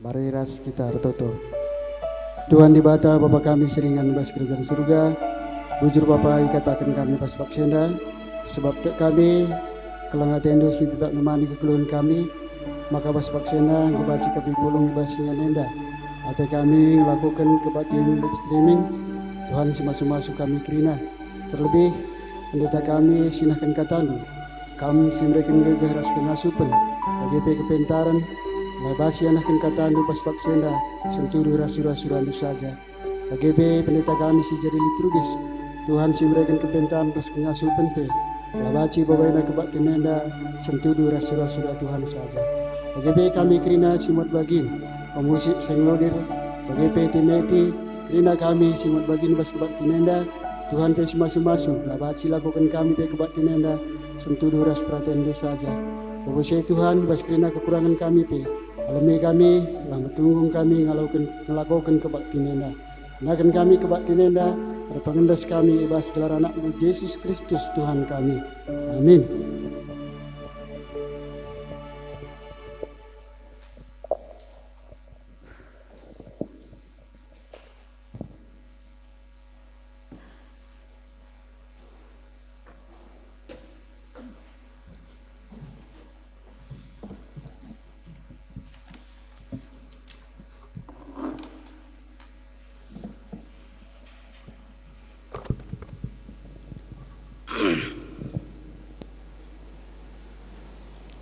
Mari ras kita bertoto. Tuhan dibata Bapa kami seringan bas kerajaan surga, bujur Bapa ikatakan kami pas baksenda, sebab tak kami kelang atendo si tetap nemani kekeluhan kami, maka bas baksenda ngebaci kami pulung bas dengan enda. Atau kami melakukan kebaktian live streaming, Tuhan semasuk-masuk kami kerina. Terlebih pendeta kami sinahkan katamu, kami simrekan gegah ras pengasupan, bagi kepentaran, labasi anahkan kata anu pas baksenda senturu rasura-sura anu saja. Bagi pendeta kami si jari liturgis, Tuhan si mereka kepentaan pas pengasupan pe. Labaci bawaina kebak tenenda senturu rasura-sura Tuhan saja. Bagi kami kerina simut bagin, pemusik senglodir, bagi Timeti kerina kami simut bagin pas kebak tenenda, Tuhan pe si masuk-masuk. Labaci lakukan kami pe kebak tenenda senturu ras praten saja. Bagi Tuhan bas kerina kekurangan kami pe. Alami kami, lang tunggung kami ngelakukan kebaktian enda. Nakan kami kebaktian enda, ada pengendas kami ibas gelar anak Yesus Kristus Tuhan kami. Amin.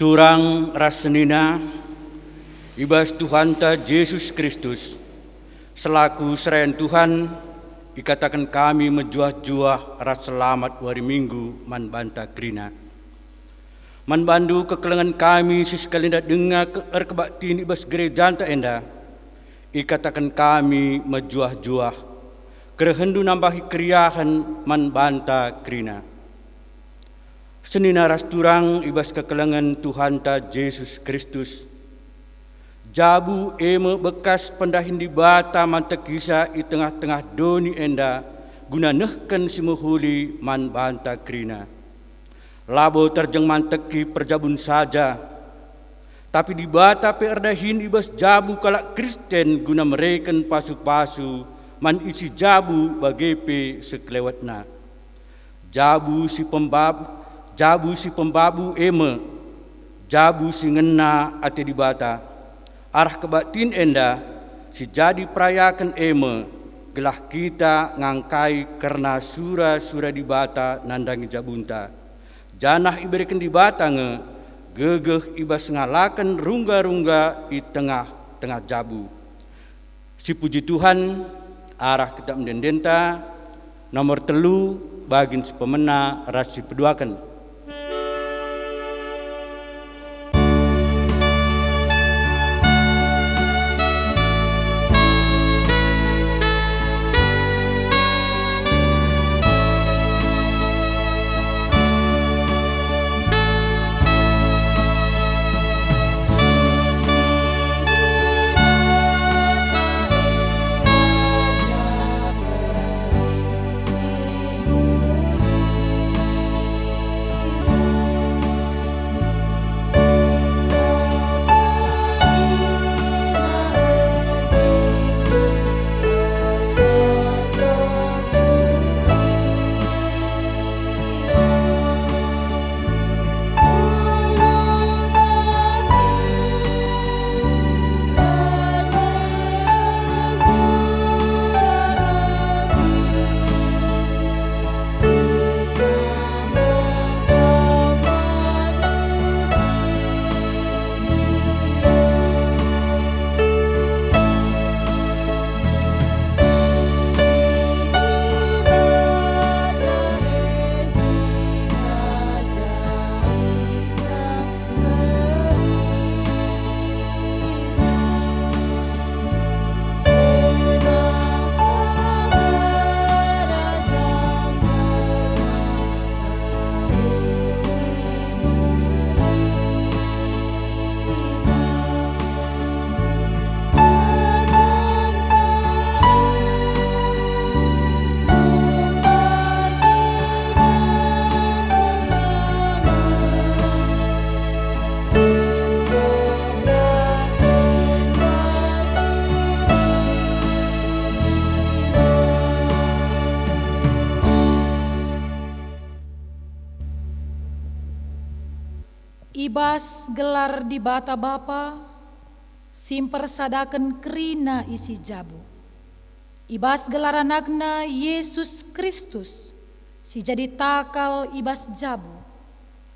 Turang rasenina ibas Tuhan ta Yesus Kristus selaku serayan Tuhan ikatakan kami menjuah-juah ras selamat hari Minggu man banta krina man bandu kekelengan kami siskalenda dengar kebaktiin ibas gereja ta enda ikatakan kami menjuah-juah kerehendu nambahi kriahan man banta krina. Senina ras turang ibas kekelengan Tuhan ta Yesus Kristus. Jabu eme bekas pendahin di bata mantek kisah di tengah-tengah doni enda guna nehken simuhuli man banta krina. Labo terjeng manteki perjabun saja. Tapi di bata perdahin ibas jabu kalak Kristen guna mereken pasu-pasu man isi jabu bagepe sekelewatna. Jabu si pembabu eme, jabu si ngena ate di bata. Arah kebaktin enda, si jadi perayakan eme, gelah kita ngangkai karena sura-sura di bata nandangi jabunta. Janah iberikan di bata nge, gegeh ibas ngalakan rungga-rungga di tengah-tengah jabu. Si puji Tuhan, arah kita mendendenta, nomor 3 bagin si pemena rasi peduakan. Ibas gelar di bata bapa, simper sadaken kerina isi jabu. Ibas gelar anakna Yesus Kristus, si jadi takal ibas jabu.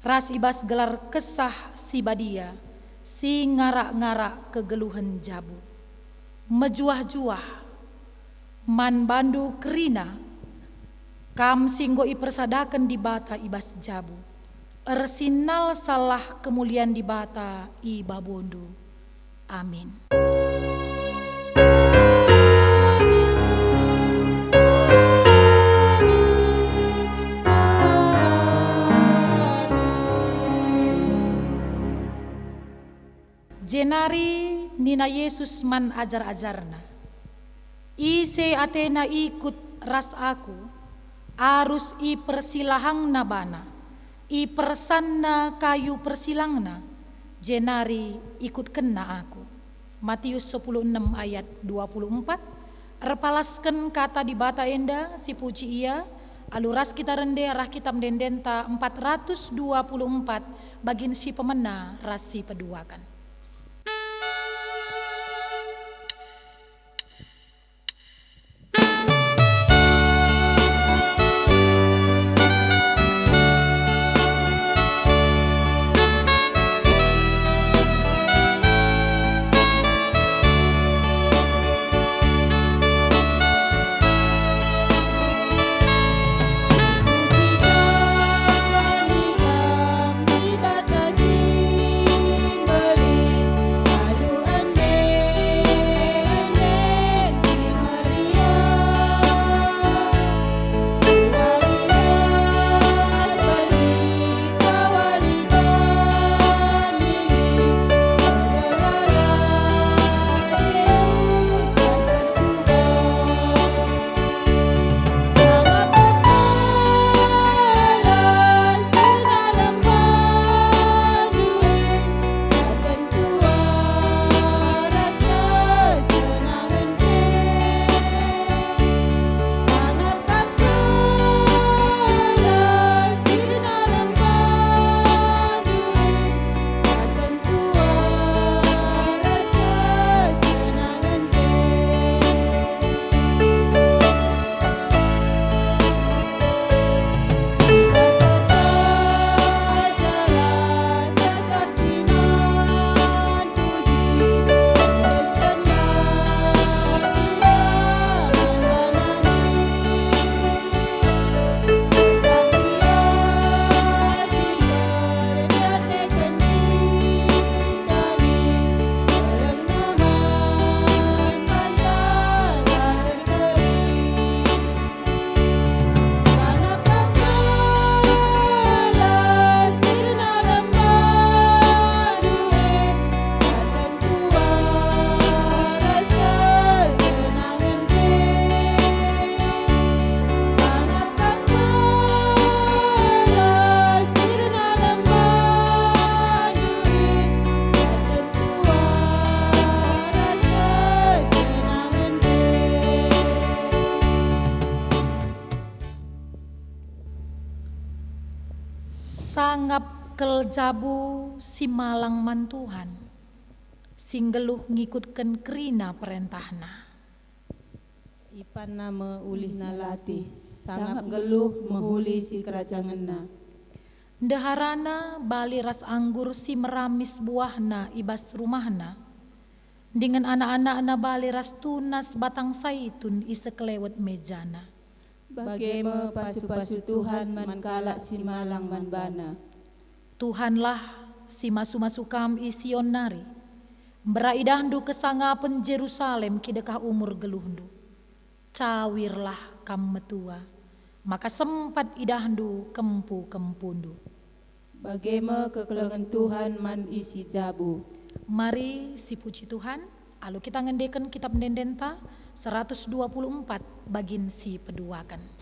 Ras ibas gelar kesah si badia, si ngarak-ngarak kegeluhan jabu. Mejuah-juah, man bandu kerina, kam singgo ipersadakan di bata ibas jabu. Ersinal salah kemuliaan di bata i babondo. Amin. Jenari nina Yesus man ajar-ajarna. Ise atena ikut ras aku, arus i persilahang nabana, i persanna kayu persilangna, jenari ikut kena aku. Matius 16 ayat 24. Erpalasken kata di bata enda si puji ia, aluras kita rende rah kita mendendenta 424 bagin si pemena ras si peduakan. Sangap kel jabu si malang mantuhan, singgeluh ngikutken kerina perintahna. Ipan nama ulih nalati, sangap geluh mehuli si kerajanganna. Ndeharana bali ras anggur si meramis buahna ibas rumahna. Dengan anak-anakna bali ras tunas batang saitun isekelewet mejana. Bagaimana pasu-pasu Tuhan man kalak si malang man bana. Tuhanlah si masu-masu kam ision nari. Beraidahndu kesangapen Jerusalem kidekah umur geluhndu. Cawirlah kam metua, maka sempat idahndu kempu-kempundu. Bagaimana kekelengan Tuhan man isi jabu. Mari si puji Tuhan, alu kita ngendeken kitab Dendenta 124 bagin si peduakan.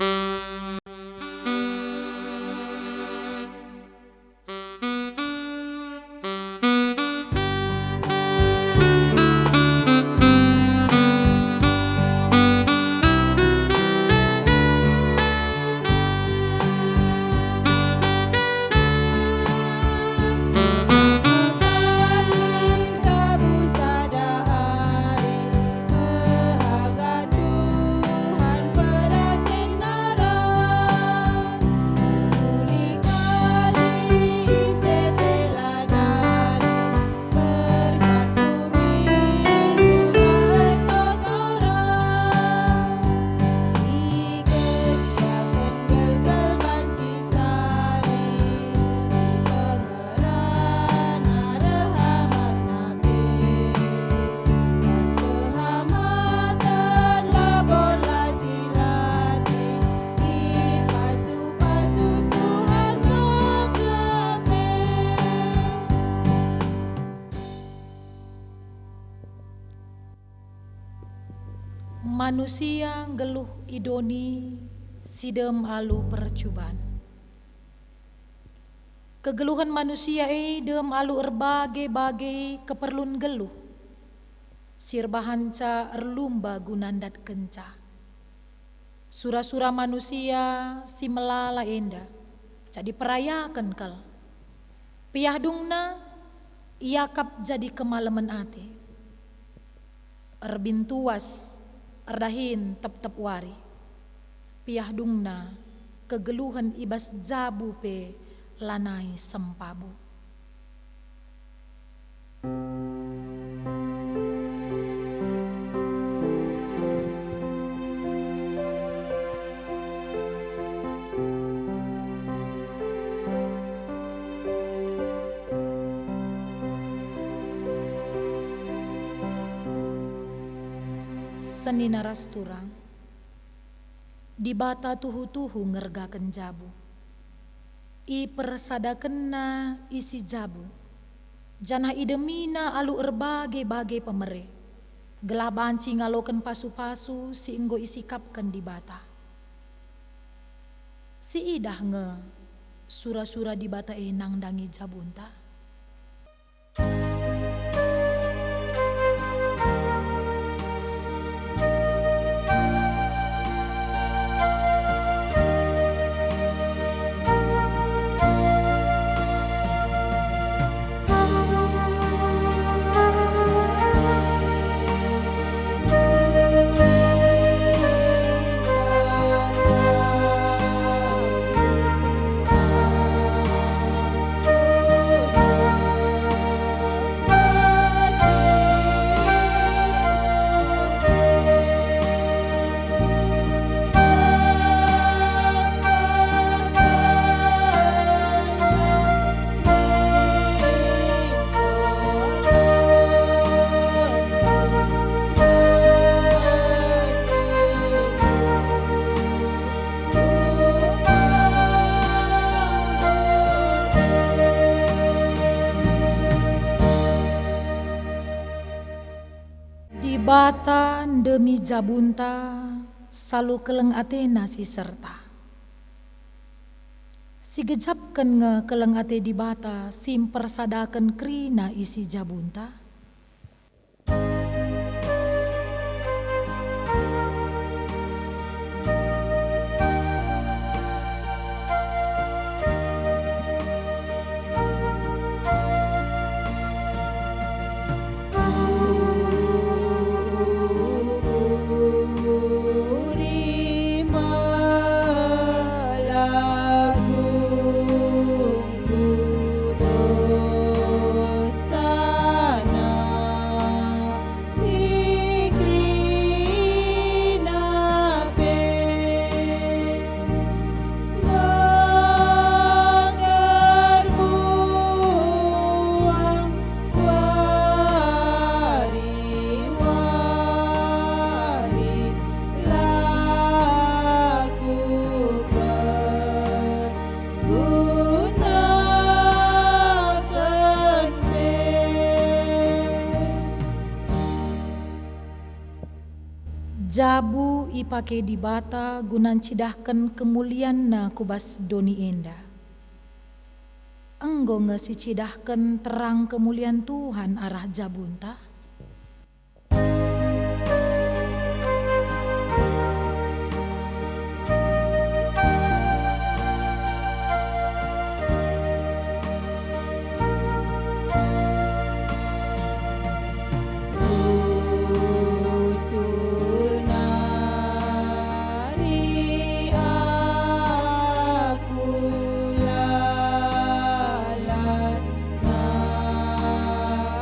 Manusia geluh idoni sidem alu percubaan. Kegeluhan manusia dem alu erbagai-bagai keperluan geluh. Sirbahanca erlumba gunandat kenca. Sura-sura manusia si melala enda. Jadi perayakan kal. Piyahdungna iakap jadi kemalaman ate. Erbintuas erdahin tep-tep wari. Piyahdungna kegeluhan ibas jabu pe lanai sempabu. Seni naras turang di bata tuhu-tuhu ngergaken jabu. I persadakenna isi jabu. Janah idemina alu erbagai-bagai pemere. Gelah banci ngaloken pasu-pasu si enggo isikapken di bata. Si idah nge sura-sura di bata enang dangi jabunta. Bata demi jabunta salu keleng atena si serta. Si gejapken nge keleng ate di bata sim persadaken krina isi jabunta. Jabu ipake di bata gunan cidahken kemulian na kubas doni enda. Enggo nge si cidahken terang kemulian Tuhan arah jabunta.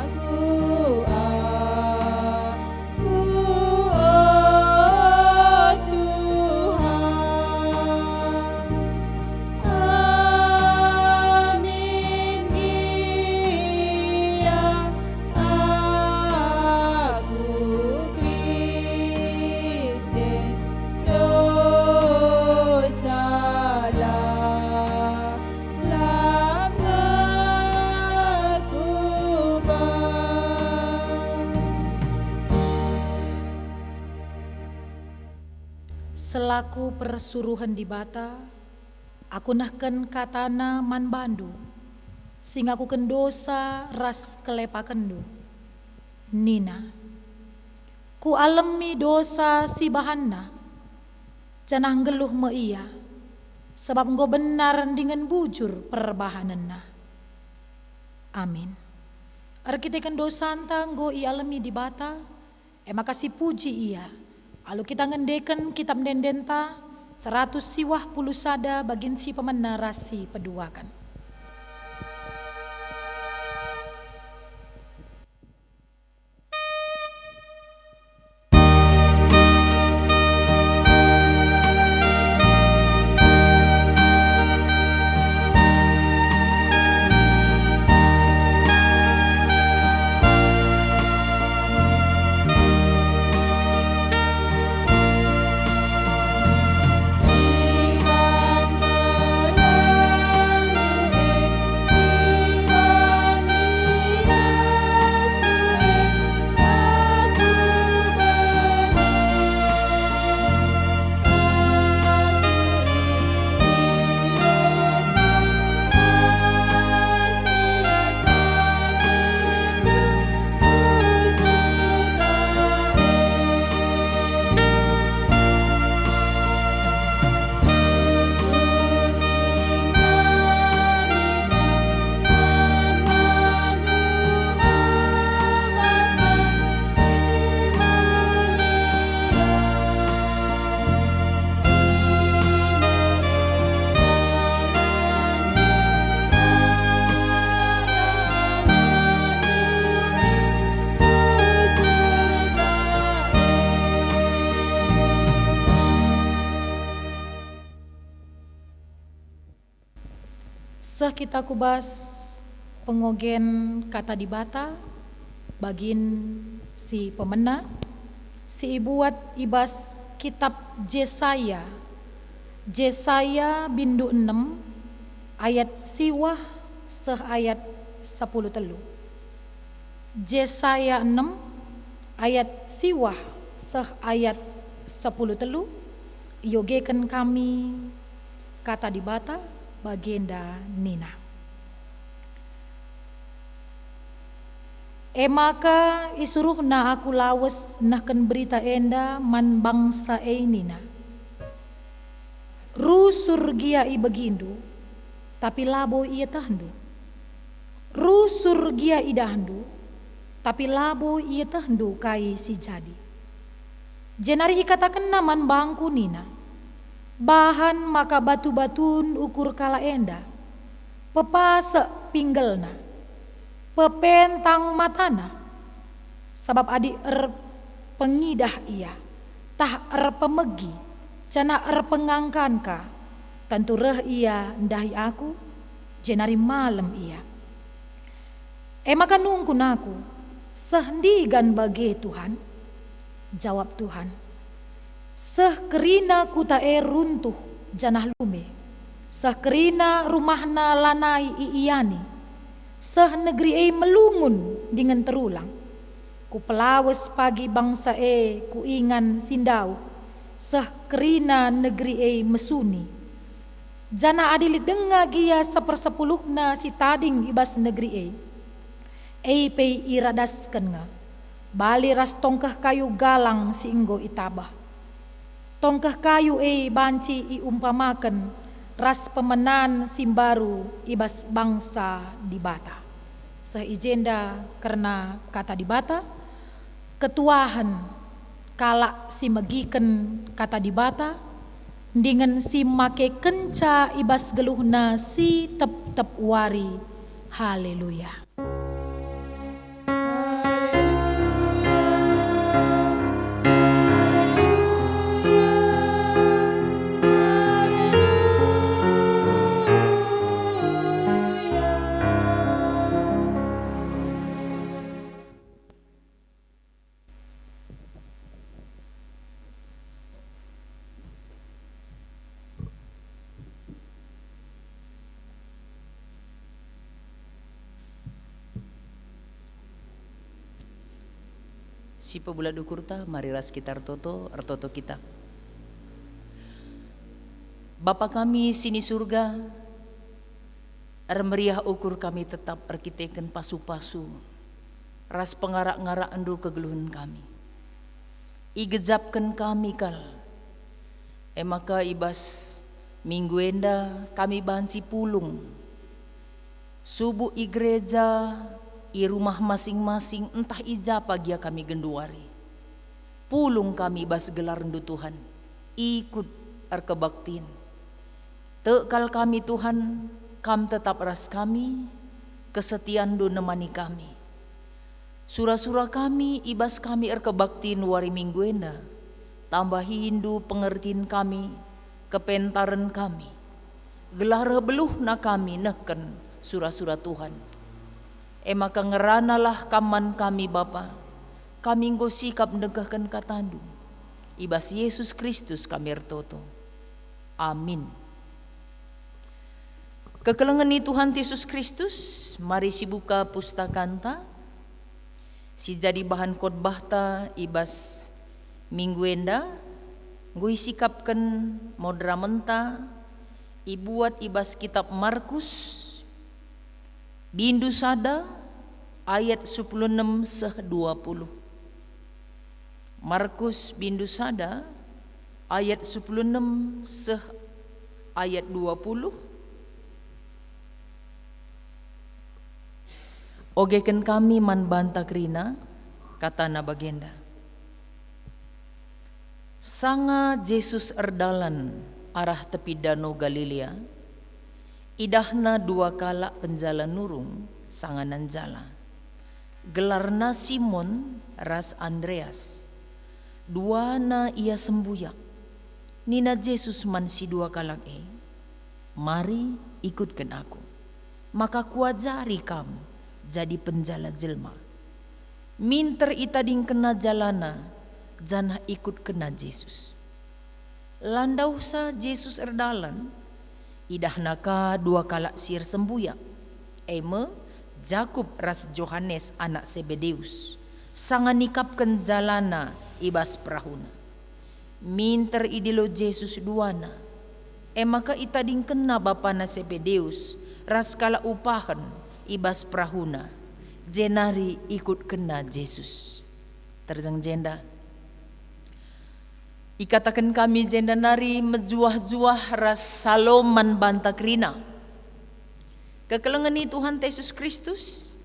Aku selaku persuruhan di bata, aku nahken katana man bandu, sing aku kendosa ras kelepakendu. Nina, ku alemi dosa si bahanna, canah geluh me iya, sebab engkau benar dengan bujur perbahanenna. Amin. Arkiteken dosanta engkau i alemi di bata, makasih puji iya. Alu kita ngendeken kitab dendenta 100 siwah puluh sada bagin si pemena rasi peduakan. Seh kita kubas pengogen kata di bata bagin si pemena si ibuat ibas kitab Jesaya bindu 6 ayat siwah seh ayat 10 telu. Jesaya 6 ayat siwah seh ayat 10 telu yogekan kami kata di bata bagenda Nina. Maka isuruh na aku lawes nahken berita enda man bangsa Nina. Rusur gia i begindu, tapi labo ia tahandu. Rusur gia i dahandu, tapi labo ia tahandu kai si jadi. Jenari ikatakan naman bangku Nina. Bahan maka batu-batun ukur kala enda, pepase pinggelna, pepentang matana, sabab adi pengidah ia, tah pemegi, cana pengangkanka, tentu reh ia ndahi aku, jenari malam ia. Maka nungkun aku, sehendigan bagi Tuhan, jawab Tuhan. Seh kerina kutae runtuh janah lume, seh kerina rumahna lanai iiyani, seh negeri melungun dengan terulang. Ku pelawes pagi bangsa ku ingan sindau, seh kerina negeri mesuni. Jana adili denga gia sepersepuluhna si tading ibas negeri pei iradasken nga, bali ras tongkah kayu galang si inggo itabah. Tongkah kayu banci iumpamakan ras pemenan simbaru ibas bangsa di bata. Seijenda karena kata di bata, ketuahan kala si megiken kata di bata, dengan si make kenca ibas geluhna si tep wari. Haleluya. Si pebula dukurta mari ras kita artoto kita. Bapa kami sini surga, meriah ukur kami tetap arkiteken pasu-pasu, ras pengarak-ngarak endu kegeluhan kami. Igejapkan kami kal, maka ibas minggu enda kami banci pulung, subuh i gereja, i rumah masing-masing entah ija pagi kami genduari. Pulung kami bas gelar rendu Tuhan, ikut arkebaktin. Tekal kami Tuhan, kam tetap ras kami, kesetiaan do nemani kami. Surah-surah kami, ibas kami arkebaktin wari minggu enda, tambahi hindu pengertiin kami, kepentaran kami. Gelar beluh na kami neken surah-surah Tuhan. Maka ngeranalah kaman kami Bapa, kami nggo sikap negahkan katandu. Ibas Yesus Kristus kami ertoto. Amin. Kekelengan ni Tuhan Yesus Kristus, mari si buka pustakanta, si jadi bahan khotbah ta ibas minggu enda, ngui sikapkan modra menta, ibuat ibas kitab Markus, bindu sada ayat 16-20. Markus bindu sada ayat 16 ayat 20. Ogeken kami man banta krina katana bagenda. Sanga Yesus erdalan arah tepi danau Galilea, idahna dua kala penjala nurung sanganan jala. Gelarna Simon ras Andreas. Duana ia sembuyak. Nina Yesus man si dua kalak mari ikutkan aku. Maka kuajari kamu jadi penjala jelma. Minter itading kena jalana, janah ikut kena Yesus. Landau sa Yesus erdalan, idah naka dua kalak sir sembuyak. Jakub ras Johannes anak Sebedeus, sangan nikapkan jalana ibas perahuna. Minter idilo Yesus duana, maka itading kena bapana Sebedeus, ras kala upahan ibas perahuna, jenari ikut kena Yesus. Terjang jenda, ikatakan kami jenda nari mejuah-juah ras saloman bantakrina. Kekelengan ni Tuhan Yesus Kristus,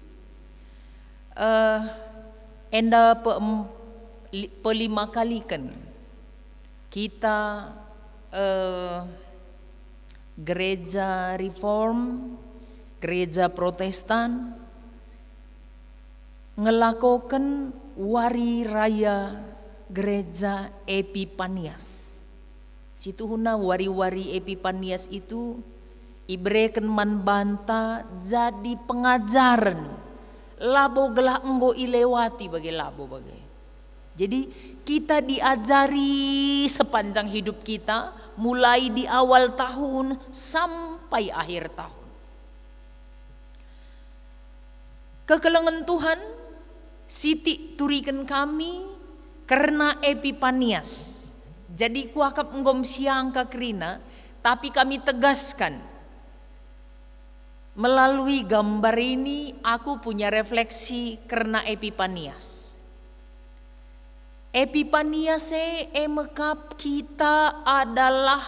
enda pelima kali kan kita gereja Reform, gereja Protestan ngelakukan wari raya gereja Epipanias. Situ huna wari-wari Epipanias itu ibreken man banta jadi pengajaran. Labo gelah enggo ilewati bagi labo bagi. Jadi kita diajari sepanjang hidup kita, mulai di awal tahun sampai akhir tahun. Kekelengan Tuhan siti turikan kami karena Epipanias. Jadi kuakap enggom siang kakrina, tapi kami tegaskan melalui gambar ini aku punya refleksi karena Epipanias. Epipanias emekap kita adalah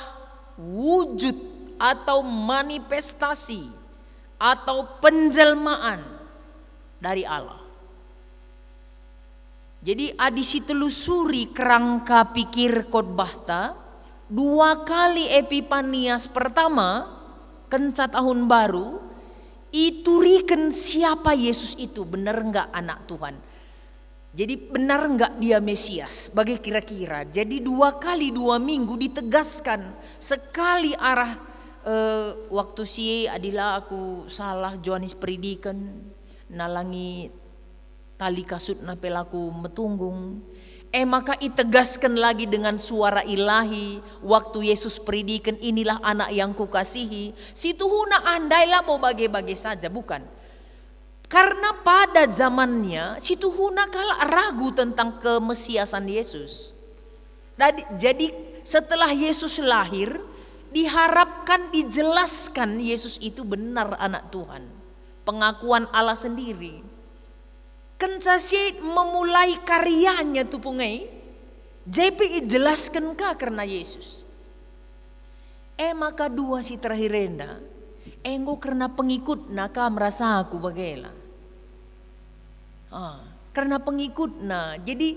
wujud atau manifestasi atau penjelmaan dari Allah. Jadi adisi telusuri kerangka pikir khotbahta, dua kali Epipanias pertama kenca tahun baru iturikan siapa Yesus itu, benar enggak anak Tuhan. Jadi benar enggak dia Mesias, bagai kira-kira. Jadi dua kali 2 minggu ditegaskan. Sekali arah waktu si adalah aku salah Johannes Predikan nalangi tali kasut na pelaku metunggung. Maka itegaskan lagi dengan suara ilahi waktu Yesus predikan, inilah anak yang kukasihi. Situ huna andailah mau bagai-bagai saja, bukan. Karena pada zamannya situ huna kala ragu tentang kemesiasan Yesus. Jadi setelah Yesus lahir, diharapkan dijelaskan Yesus itu benar anak Tuhan. Pengakuan Allah sendiri. Kencasi memulai karyanya tu pungai. JP jelaskan kah karena Yesus. Maka dua si terakhir renda. Enggo karena pengikut naka merasa aku bagaila. Karena pengikut jadi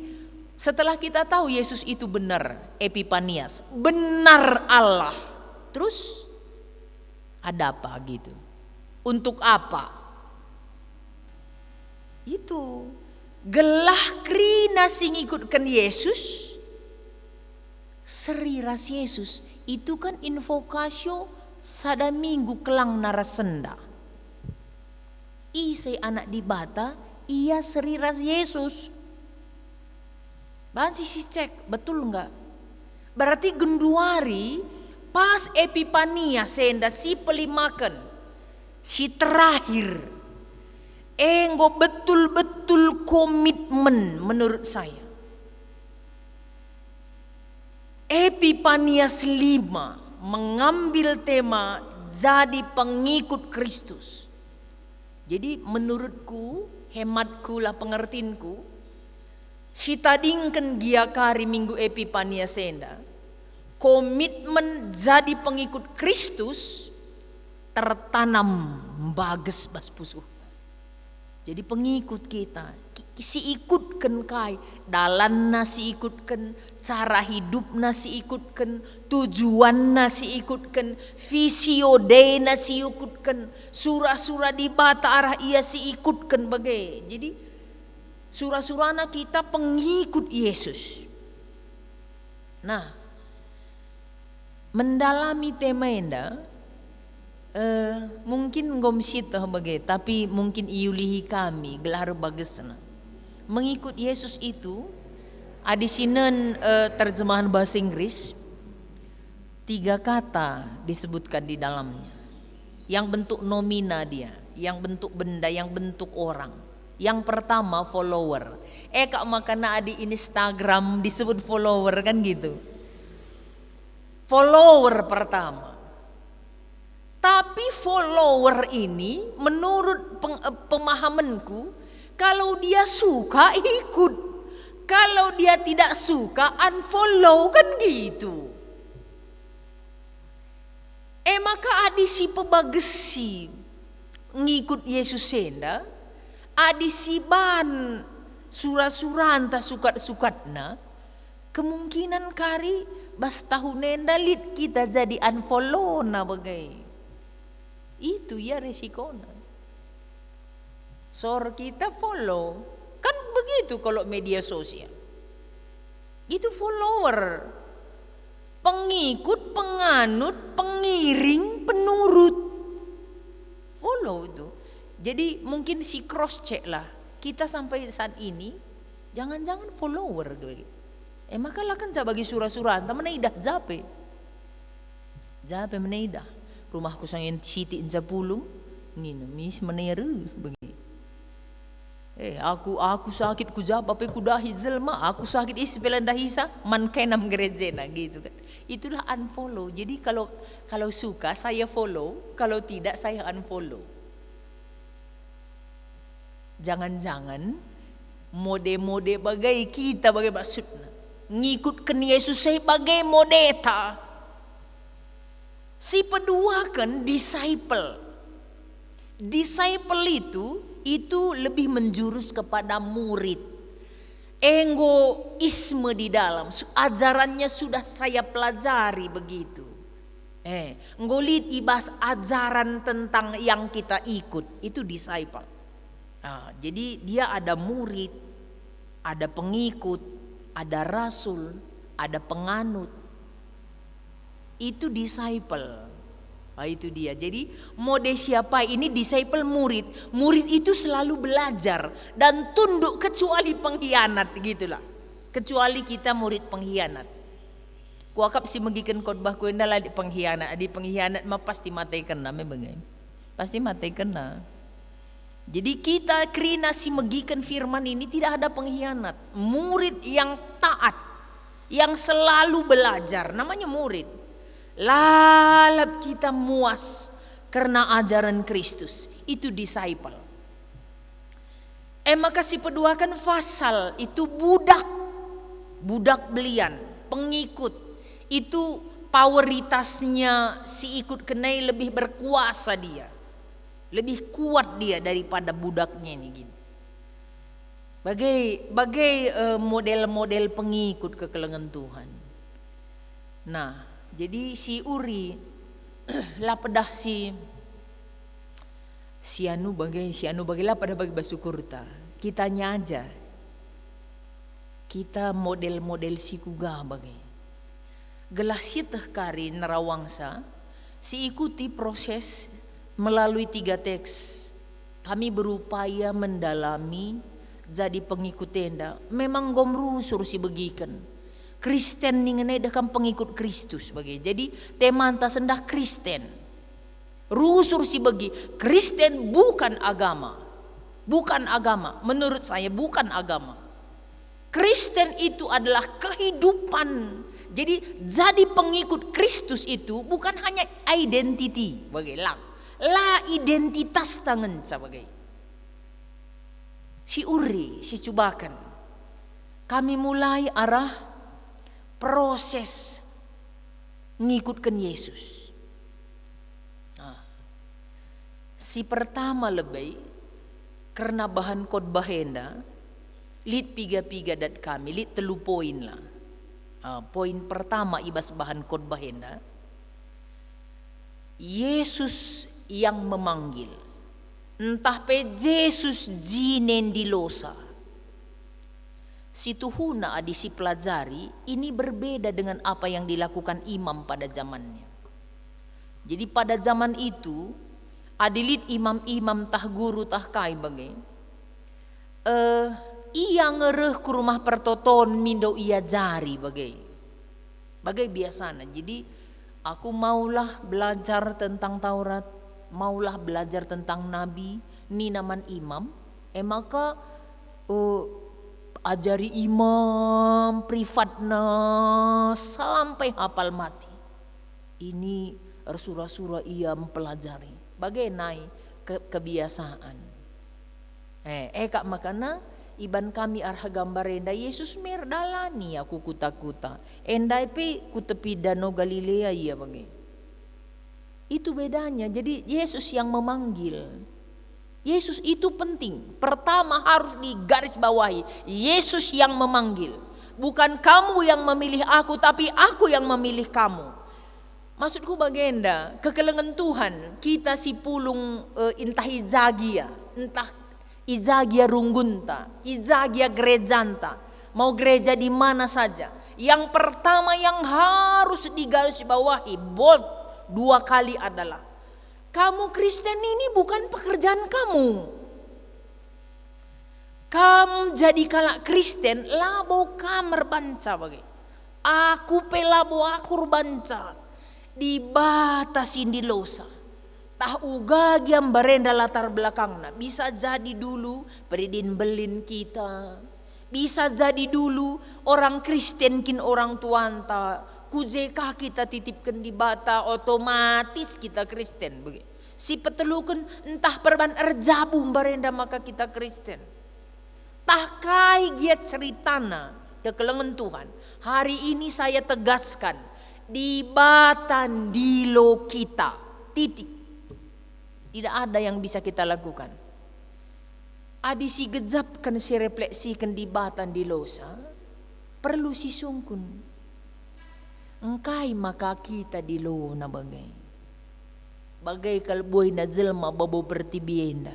setelah kita tahu Yesus itu benar, Epifanias, benar Allah. Terus ada apa gitu? Untuk apa? Itu gelah krina sing ikutkan Yesus, seriras Yesus. Itu kan invokasio sada minggu kelang narasenda. Isai anak di bata, ia seriras Yesus. Bahan si cek, betul enggak? Berarti genduari pas Epifania senda si pelimakan, si terakhir, enggo betul-betul komitmen menurut saya. Epifanias 5 mengambil tema jadi pengikut Kristus. Jadi menurutku, hematku lah pengertianku, si tadingkan giakari minggu Epifania senda, komitmen jadi pengikut Kristus tertanam bagus bas pusuh. Jadi pengikut kita, si ikutkan kai, dalan nasi ikutkan, cara hidup nasi ikutkan, tujuan nasi ikutkan, visio dei nasi ikutkan, surah-surah di bata arah ia si ikutkan bagai. Jadi surah-surahna kita pengikut Yesus. Nah, mendalami tema enda, mungkin ngomsita bagai, tapi mungkin iulihi kami gelar bagesna. Mengikut Yesus itu, adisinan terjemahan bahasa Inggris, 3 kata disebutkan di dalamnya. Yang bentuk nomina dia, yang bentuk benda, yang bentuk orang. Yang pertama follower. Kak makana di Instagram disebut follower kan gitu. Follower pertama. Tapi follower ini menurut pemahamanku, kalau dia suka ikut, kalau dia tidak suka unfollow kan gitu. Maka adi si pebagesi ngikut Yesus senda, adi si ban surah-surah anta sukat-sukatna, kemungkinan kari bas tahun nenda lit kita jadi unfollow na bagai. Itu ya resikonya. Sor kita follow. Kan begitu kalau media sosial. Itu follower. Pengikut, penganut, pengiring, penurut. Follow itu. Jadi mungkin si cross check lah. Kita sampai saat ini jangan-jangan follower. Maka lah kan bagi surah-surah. Anta menaidah jape. Jape menaidah. Rumahku sangat siti inja pulung, nina mis meneru begi. Aku sakit ku jawab apa ku dahi zelma, aku sakit isi pelan dahisa man kenam gerejena gitu kan. Itulah unfollow. Jadi kalau suka saya follow, kalau tidak saya unfollow. Jangan-jangan mode-mode bagai kita bagai maksudnya ngikutkan Yesus saya bagai modeta. Si kedua kan disciple. Disciple itu lebih menjurus kepada murid. Egoisme di dalam. Ajarannya sudah saya pelajari begitu. Ngolit ibas ajaran tentang yang kita ikut. Itu disciple. Jadi dia ada murid, ada pengikut, ada rasul, ada penganut. Itu disciple. Itu dia. Jadi mode siapa ini disciple murid. Murid itu selalu belajar dan tunduk kecuali pengkhianat gitulah. Kecuali kita murid pengkhianat. Kuakap si megikan khotbah ku endala di pengkhianat. Di pengkhianat mah pasti matai kena memang. Pasti matai kena. Jadi kita krina si megikan firman ini tidak ada pengkhianat. Murid yang taat, yang selalu belajar namanya murid. lalap kita muas karena ajaran Kristus. Itu disciple. Maka si peduakan fasal itu budak belian, pengikut. Itu poweritasnya si ikut kenai lebih berkuasa dia. Lebih kuat dia daripada budaknya ini gini. Bagai model-model pengikut kekelengan Tuhan. Nah, jadi si Uri lah pedah si anu bagai lah pada bagi basukur ta. Kitanya aja. Kita model-model si kuga bagai. Gelah si teh kari nerawangsa si ikuti proses melalui 3 teks. Kami berupaya mendalami jadi pengikut tenda. Memang gomrusur si begikan. Kristen ningenai dekam pengikut Kristus bagai. Jadi temanta sendah Kristen. Rusur si bagi. Kristen bukan agama. Bukan agama. Menurut saya bukan agama. Kristen itu adalah kehidupan. Jadi jadi pengikut Kristus itu bukan hanya identity bagai la identitas tangan sebagai. Si Uri, si Cubakan. Kami mulai arah proses ngikutkan Yesus. Nah, si pertama lebih karena bahan khotbah henda, lit piga dat kami, lit 3 poin lah. Poin pertama ibas bahan khotbah henda, Yesus yang memanggil. Entah pe Yesus jinen di losa. Si tuhuna adi si pelajari ini berbeda dengan apa yang dilakukan imam pada zamannya. Jadi pada zaman itu adilit imam-imam tah guru tah kai bagai. Ia ngereh ke rumah pertoton mindo ia jari bagai. Bagai biasanya. Jadi aku maulah belajar tentang Taurat, maulah belajar tentang Nabi, ni naman imam, maka ajari imam privatna sampai hafal mati. Ini surah-surah ia mempelajari. Bagaimana kebiasaan. Kak makana iban kami arha gambar enda Yesus merdalani aku kuta-kuta. Endai pe kutepi danau Galilea ia bagi. Itu bedanya. Jadi Yesus yang memanggil. Yesus itu penting. Pertama harus digaris bawahi. Yesus yang memanggil. Bukan kamu yang memilih aku, tapi aku yang memilih kamu. Maksudku bagenda, kekelengan Tuhan. Kita si pulung entah izagia, entah izagia runggunta, izagia gerejanta. Mau gereja di mana saja. Yang pertama yang harus digaris bawahi, bold 2 kali adalah kamu Kristen ini bukan pekerjaan kamu. Kamu jadi kalak Kristen labo kamar banca bagai. Aku pelabo aku banca dibatasin di losa. Tah uga yang berenda latar belakangna. Bisa jadi dulu peridin belin kita. Bisa jadi dulu orang Kristen kin orang tuanta. Kujeka kita titipkan di bata, otomatis kita Kristen. Si petelukan entah perban erjabung barenda maka kita Kristen. Tahkai giat ceritana kekelengan Tuhan. Hari ini saya tegaskan di batan dilo kita. Titik. Tidak ada yang bisa kita lakukan. Adi si gejapkan si refleksikan di batan di losa. Perlu si sungkun. Engkai maka kita di lo na bagai. Bagai kalboy na jelma babo bertibienda.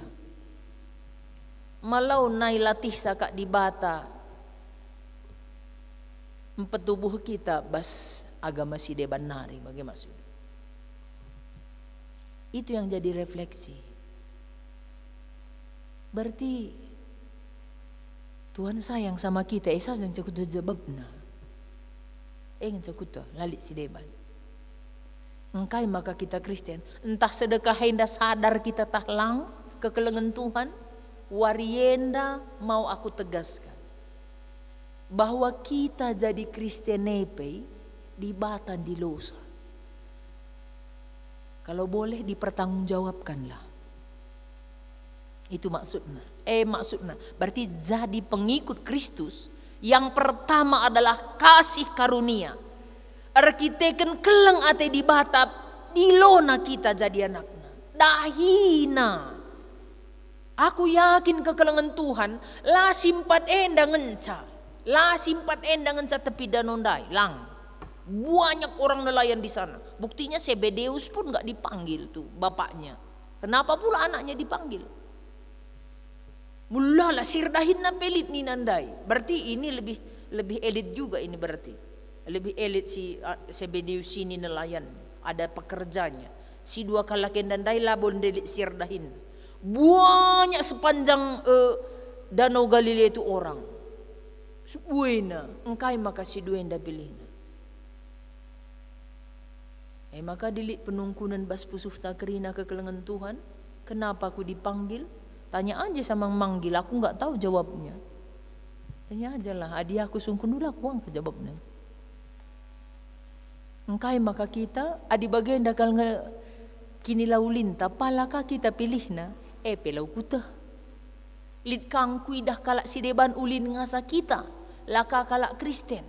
Malau nai latih saka di bata. Empetubuh kita bas agama si deban nari bagai maksud. Itu yang jadi refleksi. Berarti Tuhan sayang sama kita. Esa yang cakut jawabna. Ingin cakut lalit si deban. Engkai maka kita Kristen. Entah sedekah henda sadar kita tahlang kekelengan Tuhan. Warienda mau aku tegaskan. Bahwa kita jadi Kristen nepe di batan di losa. Kalau boleh dipertanggungjawabkanlah. Itu maksudnya. Maksudnya berarti jadi pengikut Kristus yang pertama adalah kasih karunia. Arkiteken keleng ate di batap dilona kita jadi anaknya. Dahina. Aku yakin kekelengan Tuhan lah simpat enda ngenca. Lah simpat enda ngenca tepi danau Ndai. Lang. Banyak orang nelayan di sana. Buktinya Zebedeus pun nggak dipanggil tuh bapaknya. Kenapa pula anaknya dipanggil? Mulala sirdahin na pelit ni Nandai. Berarti ini lebih elit juga ini berarti. Lebih elit si Zebedeus ini nelayan. Ada pekerjanya. Si dua kalaken Nandai labon delit sirdahin. Banyak sepanjang danau Galilea itu orang. Subuena, engkai maka si duenda pilihna. Maka dilik penungkunan bas pusuh takrina kekelengan Tuhan. Kenapa aku dipanggil? Tanya aja sama manggil, aku nggak tahu jawabnya. Tanya aja lah, adia aku sungkun dulu aku angkat jawabnya. Engkai maka kita, adi bagian dakal kini laulinta, palaka kita pilihna, pelau kuta. Lid kangkui dah kalak si deban ulin ngasa kita, laka kalak Kristen.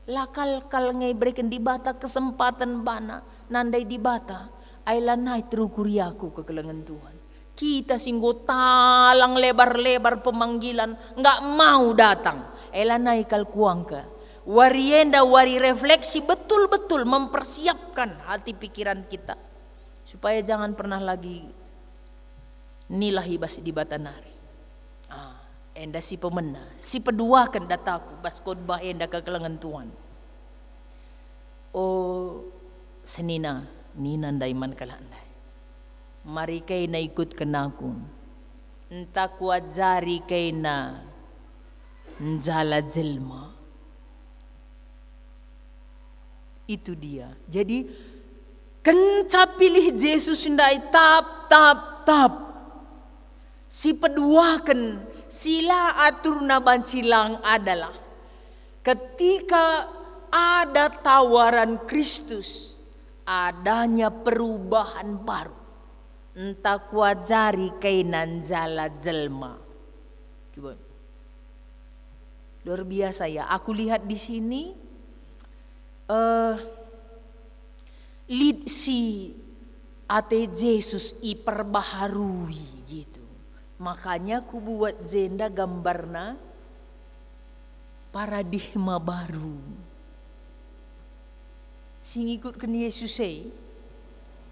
Lakal kal ngai breken di bata kesempatan bana, nandai di bata, ailanai terukuriaku kekelengan Tuhan. Kita singgo talang lebar-lebar pemanggilan, nggak mau datang. Elanai kal kuangka. Warienda wari refleksi betul-betul mempersiapkan hati pikiran kita. Supaya jangan pernah lagi nilahi bas di batanari. Enda si pemena, si peduakan dataku bas khotbah enda kekelengan Tuhan. Oh senina, nina daiman kalandai. Mari kay na ikut kenaku. Entah kuat jari kay na njala jelma. Itu dia. Jadi kenca pilih Yesus ndai tap. Si peduakan sila atur na bancilang adalah ketika ada tawaran Kristus, adanya perubahan baru. Entah kuajari kainan jala jelma. Coba. Luar biasa ya. Aku lihat di sini lid si ate Yesus iperbaharui gitu. Makanya ku buat zenda gambarna paradigma baru. Sing ikut ke Yesus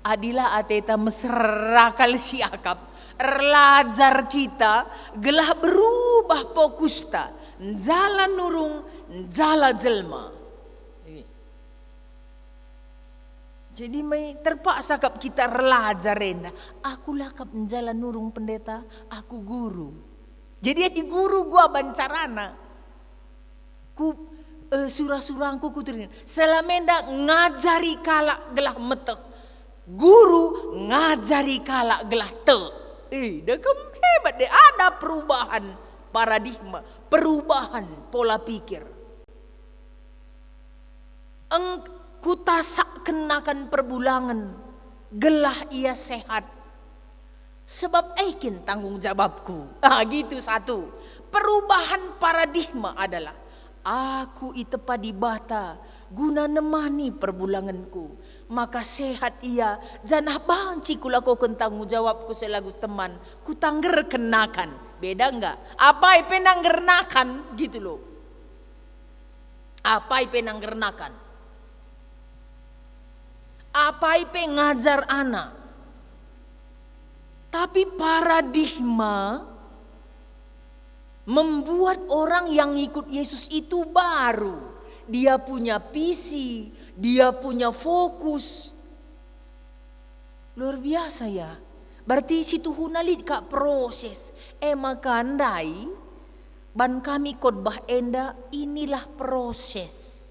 adilah ateta mesrakal siakap erlajar kita gelah berubah fokusta jalan nurung jala jelma. Jadi may terpaksa kap kita erlajar renda. Aku lakap jalan nurung pendeta, aku guru. Jadi di guru gua bancarana. Ku surah-surahku kuturin. Selamenda ngajari kalak gelah metek. Guru ngajari kalak gelah te. Dekem hebat deh. Ada perubahan paradigma, perubahan pola pikir. Kutasak kenakan perbulangan, gelah ia sehat. Sebab aikin tanggung jawabku. Gitu satu. Perubahan paradigma adalah aku itepa di bata guna nemani perbulanganku. Maka sehat ia janah banci kulakukan tanggung jawabku selagu teman. Ku tangger kenakan. Beda enggak? Apa ipe nanggernakan gitu loh. Apa ipe nanggernakan? Apa ipe ngajar anak? Tapi paradigma membuat orang yang ikut Yesus itu baru. Dia punya visi, dia punya fokus. Luar biasa ya. Berarti situ hunalit kak proses. Maka andai ban kami khotbah enda inilah proses.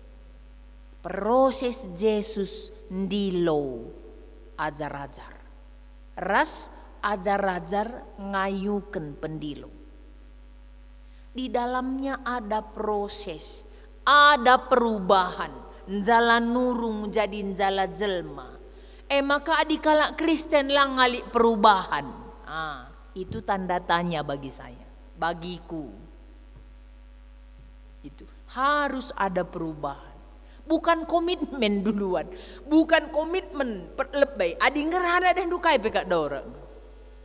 Proses Yesus ndilo ajar-ajar. Ras ajar-ajar ngayuken pendilo. Di dalamnya ada proses, ada perubahan. Njala nurung jadi njala jelma. Maka adikala Kristen lang ngali perubahan. Itu tanda tanya bagi saya, bagiku. Itu harus ada perubahan. Bukan komitmen duluan, bukan komitmen lebay. Adi ngerana dan dukai pe kak Dora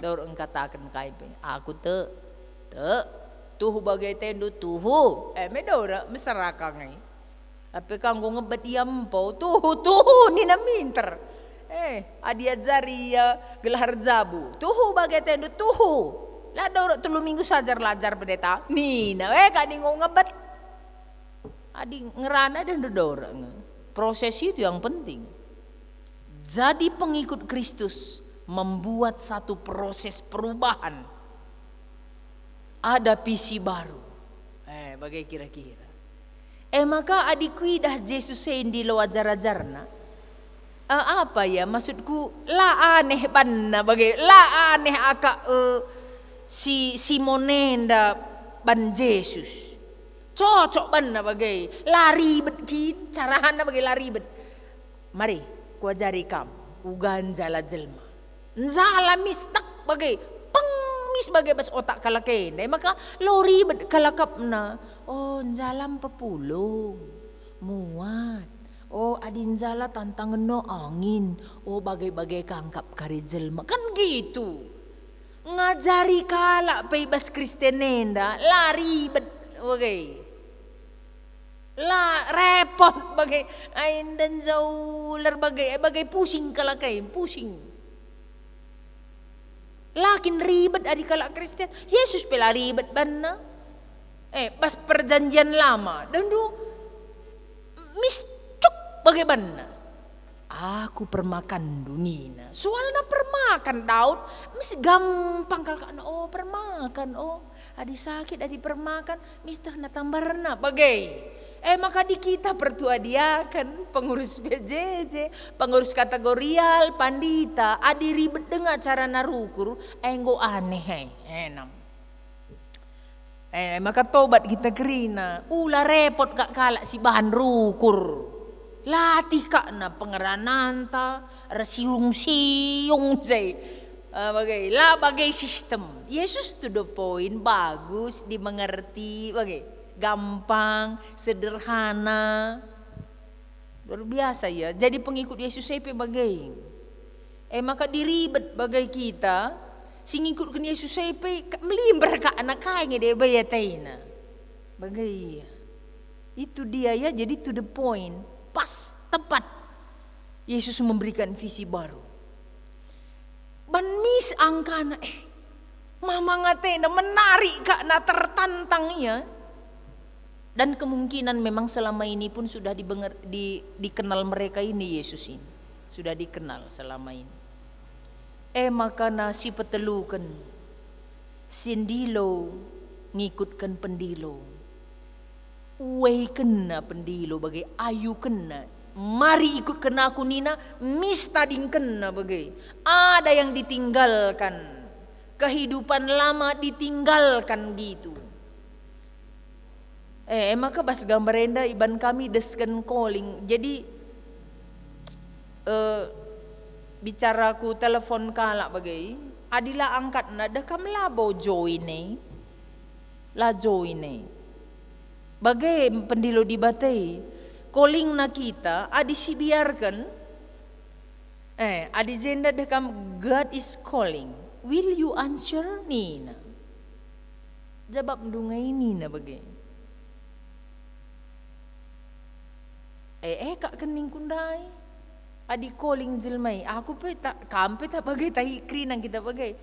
engkatakan kai pe. Aku te tuh bagai tendo tuh. Me Dora meserakangai. Apa kanggo ngebet iampo tuh ni na minter. Adi ajari gelar jabu. Tuh bagai tendo tuh. Lah Dora 3 minggu saja lajar pendeta. Nina kak di ngebet. Adi ngerana dan dodor. Proses itu yang penting. Jadi pengikut Kristus membuat satu proses perubahan. Ada visi baru. Bagai kira-kira. Maka adikku dah Yesus sendi lo ajar-ajarna. Apa ya maksudku? La aneh banna bagai la aneh aka si Simonenda ban Yesus. Cocok banna bagai lari betkin carahana bagai lari bet. Mari ku ajari kamu ugan jala jelma. Nzala mistak bagai pengmis bagai bas otak kalakene maka lori bet kalakapna. Oh njalam pepulung muat. Oh adin jala tantangan no angin. Oh bagai-bagai kangkap kari jelma kan gitu. Ngajari kalak bebas Kristenenda lari bet bagai. Lah repot bagai ain dan jauh bagai pusing kalakai pusing. Lakin ribet adik kalak Kristen. Yesus pela ribet banna. Pas perjanjian lama dan du miscuk bagaimana? Aku permakan dunina. Soalnya permakan Daud mis gampang kalak oh permakan adi sakit adi permakan mistah na tambarna bagai. Maka di kita pertua diakan, pengurus PJJ, pengurus kategorial, pandita, adi ribet dengan cara narukur, enggo aneh, enam. Maka tobat kita kerina, ulah repot kak kalak si bahan rukur, latih kak na pengerananta, resiung-siung say, bagai sistem. Yesus to the point, bagus, dimengerti, bagai. Gampang, sederhana, luar biasa ya. Jadi pengikut Yesus sepe bagai. Maka diribet bagai kita, sing ikut ke Yesus sepe melimber ka anak kaya dia bayataina. Bagai. Itu dia ya. Jadi to the point, pas, tepat. Yesus memberikan visi baru. Ban mis angkana mama ngatena menarik kak na tertantangnya. Dan kemungkinan memang selama ini pun sudah dikenal mereka ini Yesus ini. Sudah dikenal selama ini. Maka nasi petelukan. Sindilo ngikutkan pendilo. Uwe kena pendilo bagai ayu kena. Mari ikut kena aku nina. Mistading kena bagai. Ada yang ditinggalkan. Kehidupan lama ditinggalkan gitu. Maka bas gambarenda iban kami desken calling. Jadi bicaraku telepon kalak bagai adila angkat nada kam labo join la join bagai pendilo di batai calling na kita adi si biarkan adi jenda dekam God is calling, will you answer nina jawab dungai nina bagai kak kening kundai adi calling jelmai aku pe tak kampe tak bagai tahi krinang kita bagai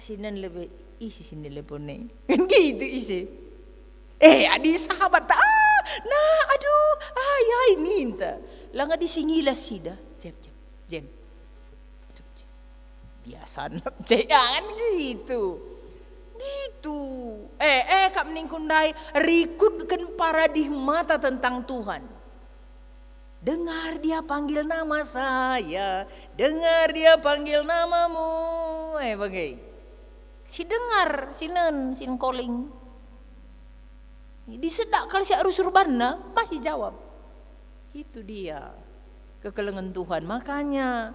sinan lebih isi sini lepone kan gitu isi adi sahabat nah aduh ayai minta langa disingilas sida jem biasa nak jangan gitu kak mening kundai rikutkan paradigma tentang Tuhan. Dengar dia panggil nama saya, dengar dia panggil namamu, bagai. Si dengar, sin calling. Disedak kalau si arus urbana masih jawab. Itu dia kekelengan Tuhan. Makanya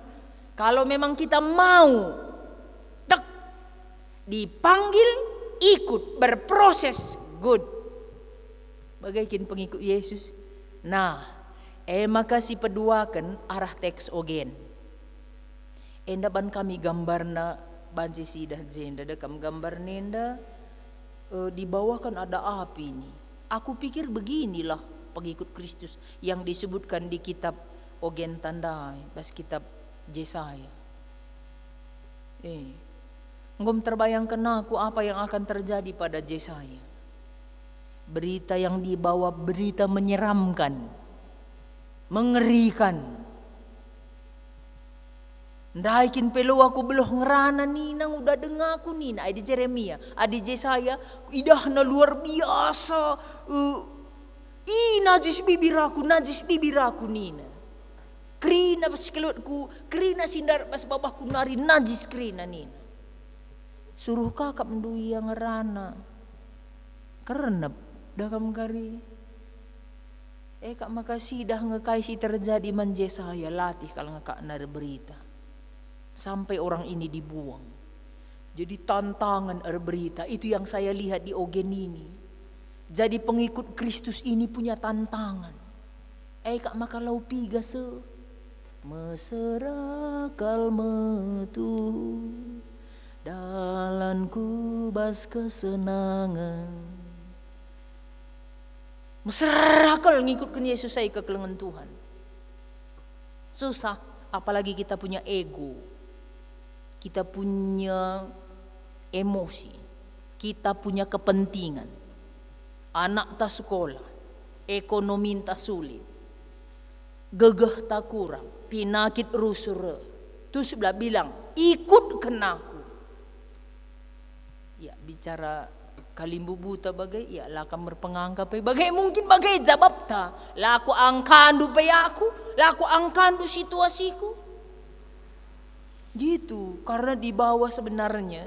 Kalau memang kita mau dipanggil, ikut, berproses, good. Bagaikan pengikut Yesus. Nah, maka si peduakan arah teks ogen. Enda ban kami gambarna banci sidah jenda dekam gambar nenda di bawah kan ada api nih. Aku pikir beginilah pengikut Kristus yang disebutkan di kitab ogen tandai, bas kitab Yesaya. Ngom terbayangkan aku apa yang akan terjadi pada Yesaya. Berita yang dibawa berita menyeramkan, mengerikan. Ndaikin pelo aku beloh ngerana nina udah dengar aku nina adi Jeremia, adi Yesaya idahna luar biasa. Najis bibir aku nina. Krina pas kelutku, krina sindar pas babahku nari najis krina nina. Suruh kakak mendui yang ngerana. Karena dakam kari. Kak makasih dah ngekaisi terjadi manje saya latih kalau ngekak nar berita. Sampai orang ini dibuang. Jadi tantangan berita itu yang saya lihat di ogen ini. Jadi pengikut Kristus ini punya tantangan. Kak makalau piga se mesra kalmetu dalanku bas kesenangan. Mesra kalau ngikutkan Yesus saya ke kelengan Tuhan. Susah, apalagi kita punya ego. Kita punya emosi. Kita punya kepentingan. Anak tak sekolah, ekonomi tak sulit. Gegah tak kurang, pinakit rusur. Terus sebelah bilang, ikut kenaku. Ya bicara kalimbu buta bagai ya lakam berpenganggap bagai mungkin bagai jawab ta laku angkandu payaku laku angkandu situasiku gitu karena di bawah sebenarnya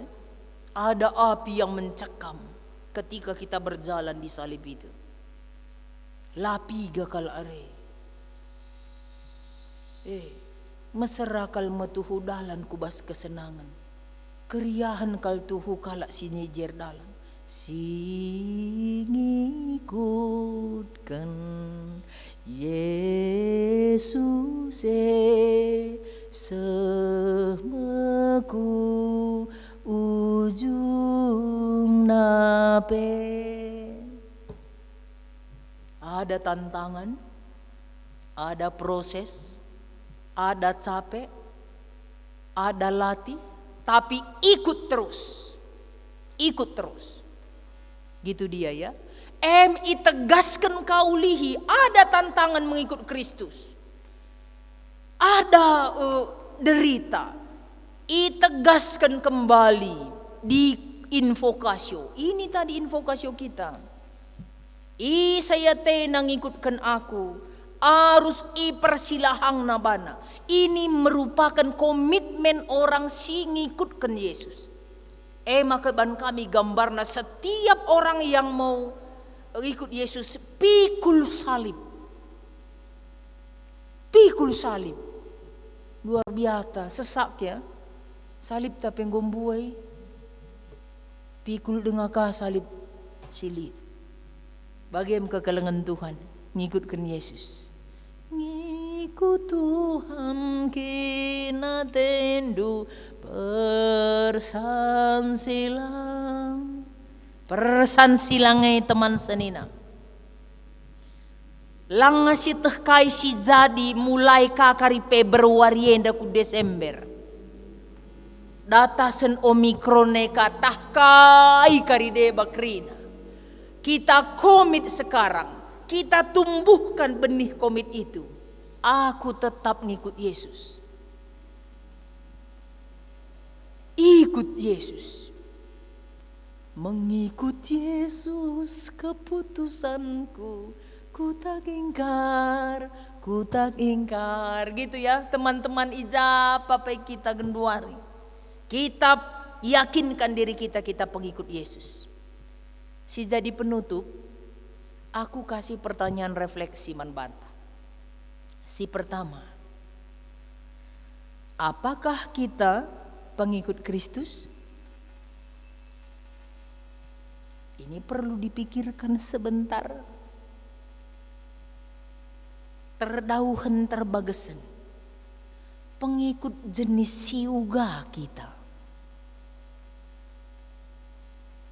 ada api yang mencekam ketika kita berjalan di salib itu lapiga kal are mesra kal metuhu dalan kubas kesenangan keriahan kal tuhu kalak sinyejer dalan Singikutkan Yesus semeku ujung nape. Ada tantangan, ada proses, ada capek, ada latih, tapi ikut terus. Ikut terus. Gitu dia ya. Tegaskan kaulihi, ada tantangan mengikut Kristus. Ada derita. Tegaskan kembali di invokasio. Ini tadi invokasio kita. Saya tenang ikutkan aku. Arus persilahang nabana. Ini merupakan komitmen orang si ngikutkan Yesus. Maka ban kami gambarna setiap orang yang mau ikut Yesus pikul salib. Pikul salib. Luar biasa, sesak ya. Salib tapi ngombuai. Pikul dengaka salib silit. Bagaimana kekalengan Tuhan ngikutkan Yesus. Ngikut Tuhan kina tendu persan silang teman senina lang ngasih teh kai si jadi mulai kakari Februari enda ku Desember datasen Omikron neka tah kai kari deba krina kita komit sekarang kita tumbuhkan benih komit itu aku tetap ngikut Yesus. Ikut Yesus. Mengikut Yesus keputusanku. Ku tak ingkar. Gitu ya teman-teman ijab apa kita genduari. Kita yakinkan diri kita pengikut Yesus. Si jadi penutup. Aku kasih pertanyaan refleksi manbanta. Si pertama, Apakah kita pengikut Kristus? Ini perlu dipikirkan sebentar. Terdauhen terbagesen. Pengikut jenis siuga kita.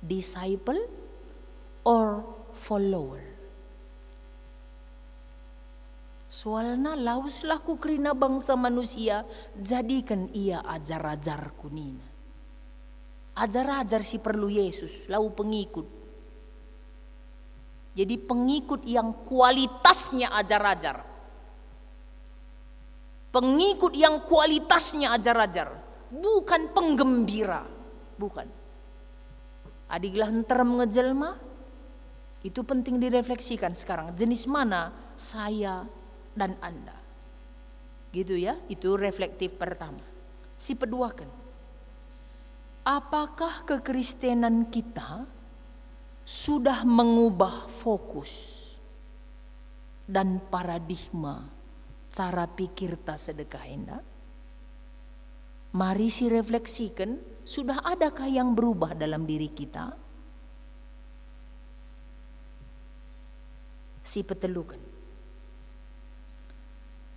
Disciple or follower. Soalna lauslah ku kerina bangsa manusia, jadikan ia ajar-ajar kunina. Ajar-ajar si perlu Yesus, lau pengikut. Jadi pengikut yang kualitasnya ajar-ajar. Pengikut yang kualitasnya ajar-ajar, bukan penggembira, bukan. Adiglah enterem ngejelma, itu penting direfleksikan sekarang. Jenis mana saya dan Anda? Gitu ya, itu reflektif pertama. Si peduakan. Apakah kekristenan kita sudah mengubah fokus dan paradigma cara pikir tak sedekah Anda? Mari si refleksikan, sudah adakah yang berubah dalam diri kita? Si petelukan.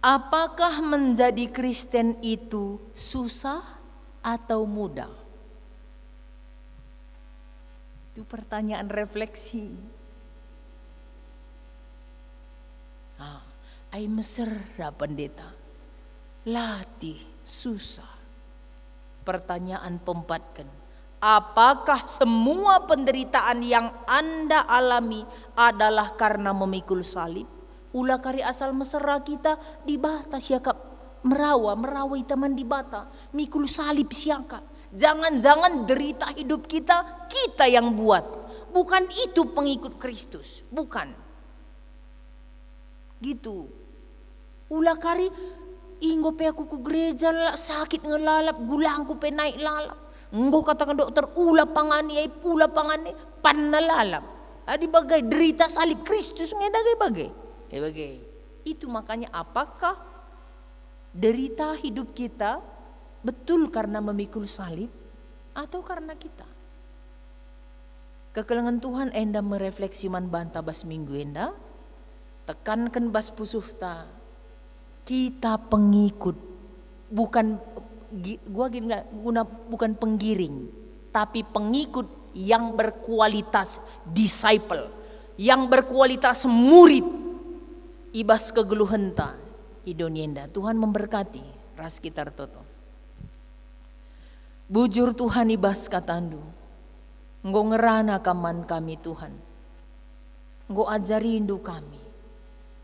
Apakah menjadi Kristen itu susah atau mudah? Itu pertanyaan refleksi. Ai mesra pendeta. Latih susah. Pertanyaan pempatkan. Apakah semua penderitaan yang Anda alami adalah karena memikul salib? Ulah kari asal mesra kita di bata siakap merawai teman di bata. Mikul salib siangka. Jangan-jangan derita hidup kita yang buat. Bukan itu pengikut Kristus. Bukan. Gitu. Ulah kari inggo pe aku ku gereja lah, sakit ngelalap, gulangku pe naik lalap. Enggo katakan dokter ulah pangani pan nalalap. Adi bagai derita salib Kristus ngedagai bagai. Bagai. Itu makanya apakah derita hidup kita betul karena memikul salib atau karena kita? Kekelengan Tuhan enda merefleksi man banta bas minggu enda. Tekankan bas pusuhta. Kita pengikut, bukan bukan penggiring, tapi pengikut yang berkualitas disciple, yang berkualitas murid. Ibas kegeluhenta idonienda. Tuhan memberkati ras kita toto. Bujur Tuhan ibas katandu. Nggo ngerana kaman kami Tuhan. Nggo ajari indu kami.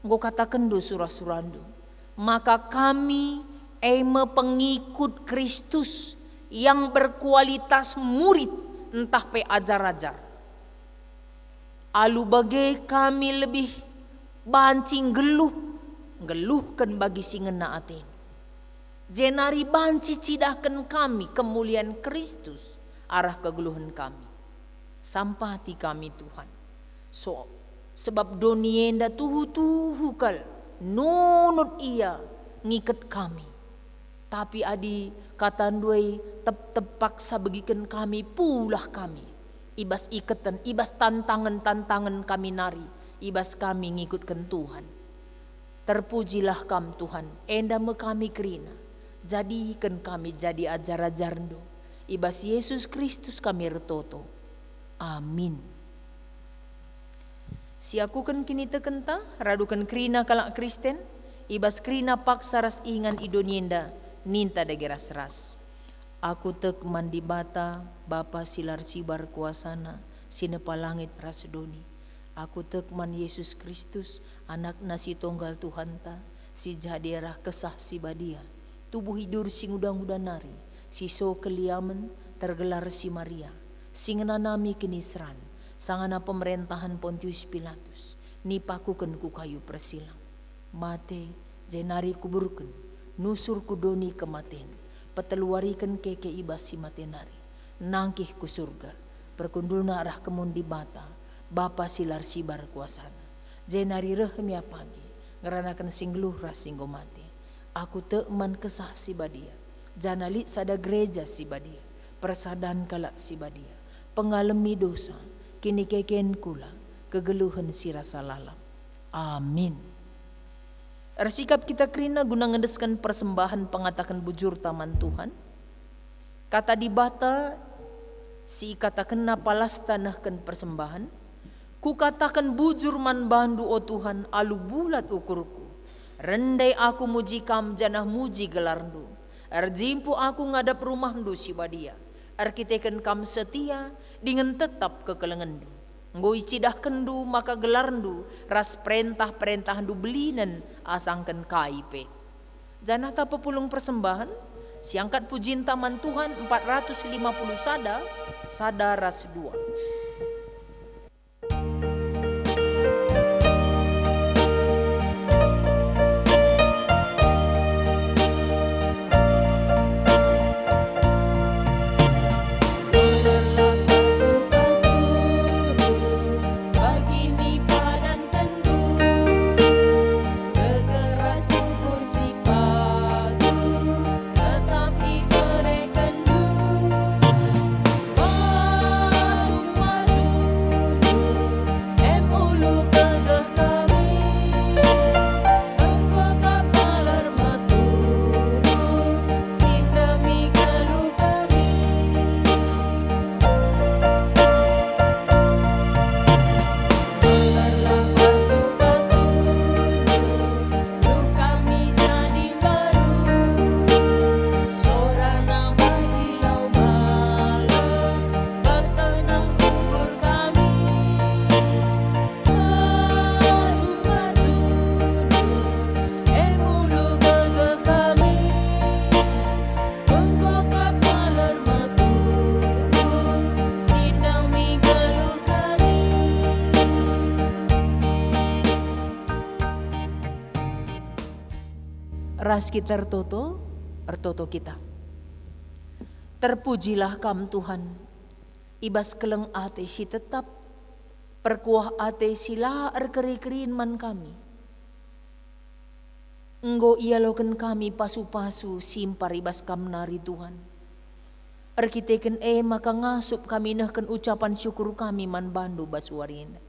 Nggo katakan do surah-surandu. Maka kami pengikut Kristus yang berkualitas murid entah pe ajar-ajar. Alu bagai kami lebih bancing geluhkan bagi singena aten. Jenari banci cidahkan kami kemuliaan Kristus arah kegeluhan kami. Sampati kami Tuhan. Sebab donienda tuhu kal nunut ia ngikat kami. Tapi adi katanduai paksa bagikan kami pulah kami. Ibas ikatan, ibas tantangan kami nari. Ibas kami ngikutkan Tuhan. Terpujilah kam Tuhan. Enda me kami kerina. Jadikan kami jadi ajar-ajarndo. Ibas Yesus Kristus kami retoto. Amin. Siakukan kini tekenta, radukan krina kalak Kristen. Ibas krina paksa ras ingan idonienda. Ninta dageras ras. Aku tek mandi bata, Bapa silar sibar kuasana, sinepa langit rasdoni. Aku tek man Yesus Kristus, anak nasi tunggal Tuhan ta, si jadirah kesah si badia. Tubuh hidur sing udang-udang nari, si so keliamen tergelar si Maria. Singena nami kenisran, sangana pemerintahan Pontius Pilatus. Nipakuken ku kayu persilang. Mate jenari kuburken, nusur kudoni kematen. Peteluarikan keke ibas si matenari. Nangkih ku surga, perkundulna arah kemundi bata. Bapa silar sibar kuasana. Jenari rehmia pagi, ngeranakan singluh ras singgo mati. Aku teman kesah si badia. Janalit sada gereja si badia, persadan kala si badia, pengalami dosa, kini keken kula, kegeluhan si rasa lalam. Amin. Ersikap kita kerina guna ngedeskan persembahan pengatakan bujur taman Tuhan. Kata di bata, si katakan napalas tanahkan persembahan, ku katakan bujur man bandu o Tuhan, alu bulat ukurku. Rendai aku muji kam janah muji gelarndu. Erjimpu aku ngadap rumahdu si badia. Arkiteken kam setia dengan tetap kekelengendu. Ngoi cidah kendu maka gelarndu ras perintah du belinan asangken KIP. Janah ta pepulung persembahan siangkat pujin taman Tuhan 450 sada ras 2. Ras kita ertoto kita. Terpujilah kam Tuhan, ibas keleng ate si tetap, perkuah ate sila erkeri-kerin man kami. Enggo ialoken kami pasu-pasu simpar ibas kam nari Tuhan. Erkiteken maka ngasup kami nehken ucapan syukur kami man bandu baswarinda.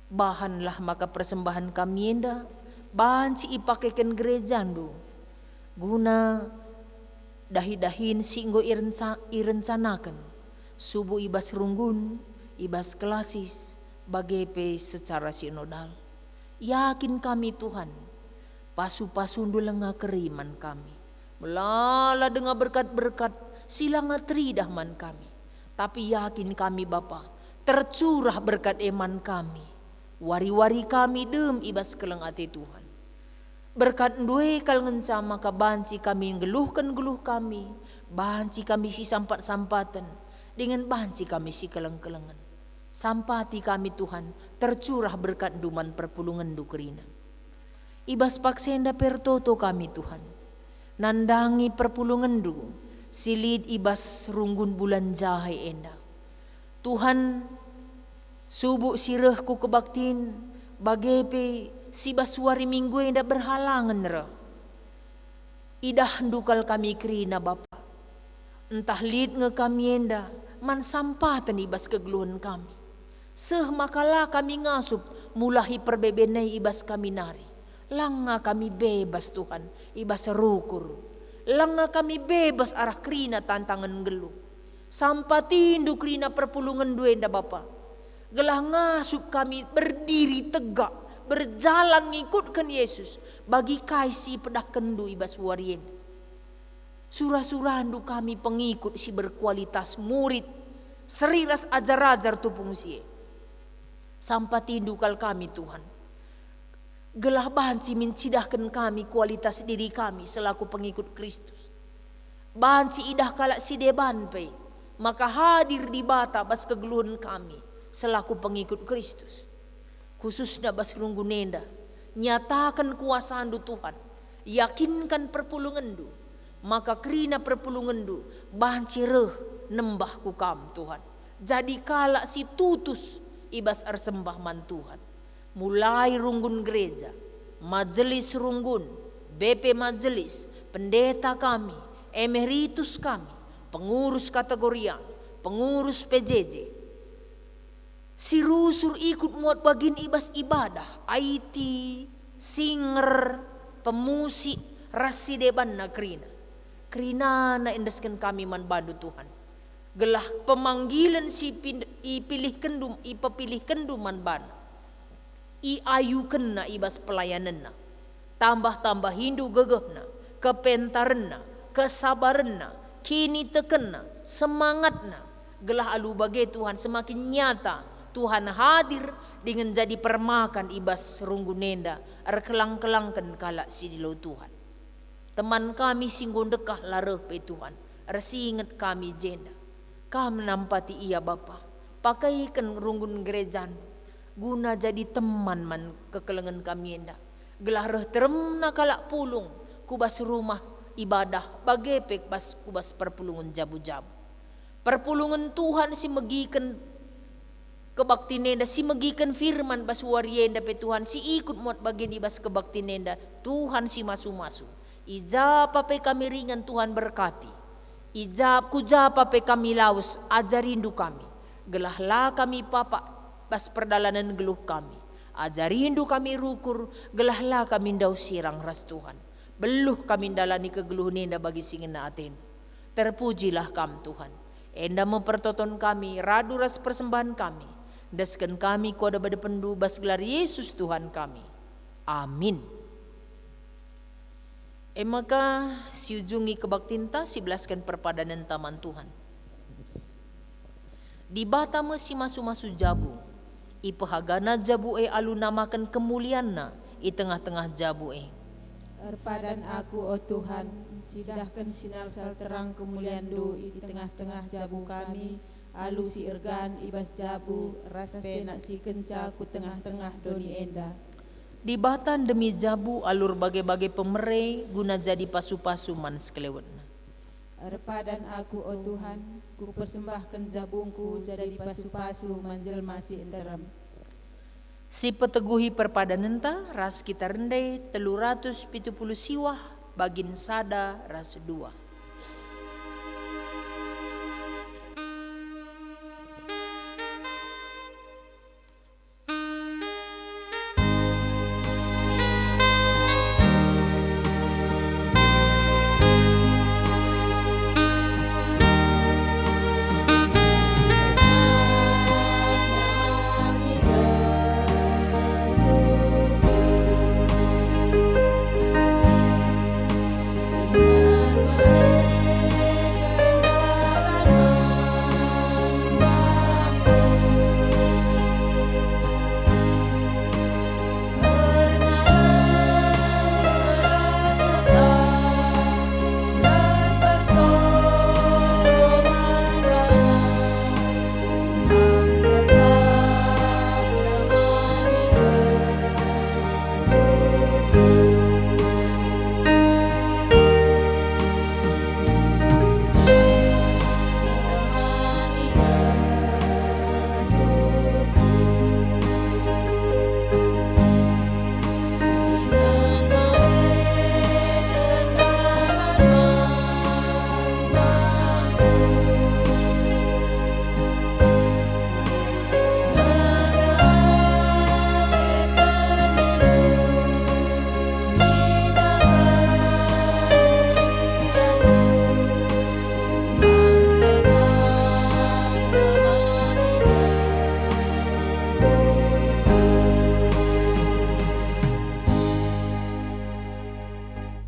Bahanlah maka persembahan kami enda, bahan si ipakeken gerejandu guna dahi-dahin si enggo irencanakan subuh ibas runggun ibas kelasis bagepe secara sinodal. Yakin kami Tuhan pasu-pasundu lenga keriman kami melala dengar berkat-berkat sila ngatridah man kami. Tapi yakin kami Bapa tercurah berkat iman kami, wari-wari kami dem ibas keleng ati Tuhan. Berkat ndue kal ngenca maka banci kami ngeluhkan geluh kami, banci kami si sampat-sampatan, dengan banci kami si keleng-kelengan. Sampati kami Tuhan tercurah berkat duman perpulungan du kerina. Ibas paksenda pertoto kami Tuhan, nandangi perpulungan du, silid ibas runggun bulan jahe enda. Tuhan subuh sirehku kebaktin, bagepe si baswari minggu yang dah berhalangan ra. Idah ndukal kami kerina Bapa. Entah lid nge kami enda man sampatan ibas kegeluhan kami. Seh makalah kami ngasup mulahi perbebenai ibas kami nari. Langa kami bebas Tuhan ibas rukur. Langa kami bebas arah kerina tantangan geluh. Sampatindu kerina perpulungan duenda Bapa. Gelah ngasup kami berdiri tegak, berjalan ngikutkan Yesus bagi kaisi pedah kendu ibas warien. Surah-surandu kami pengikut si berkualitas murid seriras ajar-ajar tupung si. Sampatindu kal kami Tuhan. Gelah bahan si mencidahkan kami kualitas diri kami selaku pengikut Kristus. Bahan si idah kalak si deban pe, maka hadir di bata bas kegeluhan kami selaku pengikut Kristus. Khususnya bas runggunenda, nyatakan kuasaandu Tuhan, yakinkan perpulungandu, maka kerina perpulungandu bahan cireh nembah ku kam Tuhan. Jadi kala si tutus ibas arsembah man Tuhan. Mulai runggun gereja, majelis runggun, BP majelis, pendeta kami, emeritus kami, pengurus kategorian, pengurus PJJ, si rusur ikut muat bagian ibas ibadah, IT, singer, pemusik, rasi deban na Kerina na indaskan kami man bandu Tuhan. Gelah pemanggilan si ipilih kendum, ipapilih kendum man ban. Iayuken na ibas pelayanan na. Tambah-tambah Hindu gegeh na, kepentaren na, kesabaran na, kini teken na, semangat na. Gelah alu bagai Tuhan semakin nyata Tuhan hadir dengan jadi permakan ibas runggunenda kelang-kelangkan kalak si dilau Tuhan. Teman kami singgung dekah lareh pe Tuhan, ingat kami jenda. Kami nampati ia Bapa, pakaikan runggun gerejan, guna jadi teman man kekelengan kami enda. Gelah reh teremna kalak pulung, kubas rumah ibadah, bagepek bas kubas perpulungan jabu-jabu. Perpulungan Tuhan si megikan kebaktinenda, si megikan firman bas warienda pe Tuhan, si ikut muat bagian ibas kebaktinenda, Tuhan si masu-masu. Ijab apa kami ringan Tuhan berkati. Ijab kujab apa kami laus ajarindu kami. Gelahlah kami papa bas perdalanan geluh kami. Ajarindu kami rukur, gelahlah kami ndau sirang ras Tuhan. Beluh kami dalani kegeluh nenda bagi singena aten. Terpujilah kam Tuhan. Enda mempertoton kami, radu ras persembahan kami. Daskan kami koda bade pendu bas gelar Yesus Tuhan kami. Amin. Maka siujungi kebaktinta si belaskan perpadanan taman Tuhan. Di batama si masu-masu jabu, ipahagana jabu alu namakan kemulianna i tengah-tengah jabu Erpadan aku, oh Tuhan, cidahkan sinar sal terang kemuliaan-Du di tengah-tengah jabu kami, alu si ergan ibas jabu, ras penak si kenca ku tengah-tengah doni enda. Di batan demi jabu alur bagai-bagai pemerai guna jadi pasu-pasu man sekelewet. Erpadan aku, oh Tuhan, ku persembahkan jabungku jadi pasu-pasu manjelma si enterem. Si peteguhi perpadanenta ras kita rendai 370 siwah bagin sada ras 2.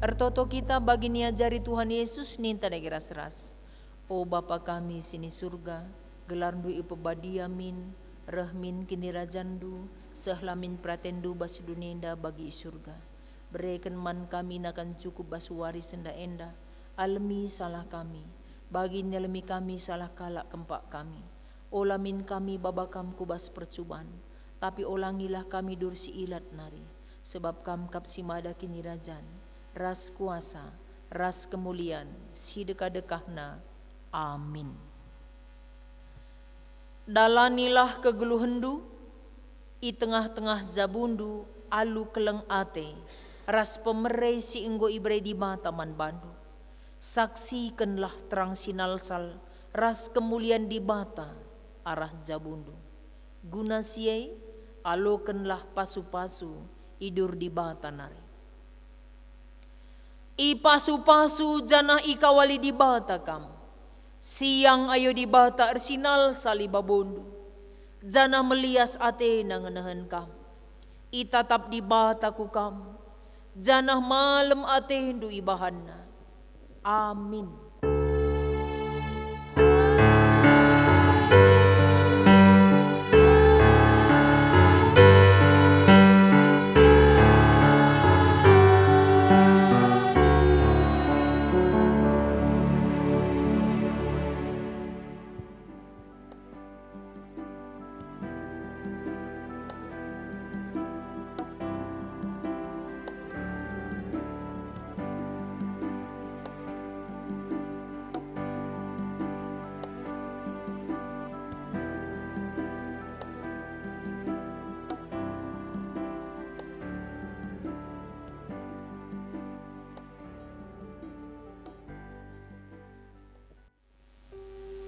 Ertoto kita bagi niajari Tuhan Yesus ninta dagi ras-ras. O Bapa kami sini surga, gelarndu ipebadiamin, rahmin kini rajandu, sehlamin pratendu bas duninda bagi surga. Berikan man kami nakan cukup bas waris senda enda, almi salah kami, bagi nyalmi kami salah kalak kempak kami. Olamin kami babakam kubas percuban, tapi olangilah kami dursi ilat nari, sebab kam kap simada kini rajan. Ras kuasa, ras kemuliaan, si dekah-dekahna. Amin. Dalanilah kegeluhendu, i tengah-tengah jabundu, alu keleng ate, ras pemerai si enggo ibre di mata man bandu. Saksikanlah terang sinalsal ras kemuliaan di bata arah jabundu. Guna siai alokanlah pasu-pasu idur di bata nari. I pasu-pasu janah ikawali di bata kam. Siang ayo di bata arsinal sali babondu. Janah melias ate nangenahan kam. Itatap di bata ku kam. Janah malam ate hindu ibahanna. Amin.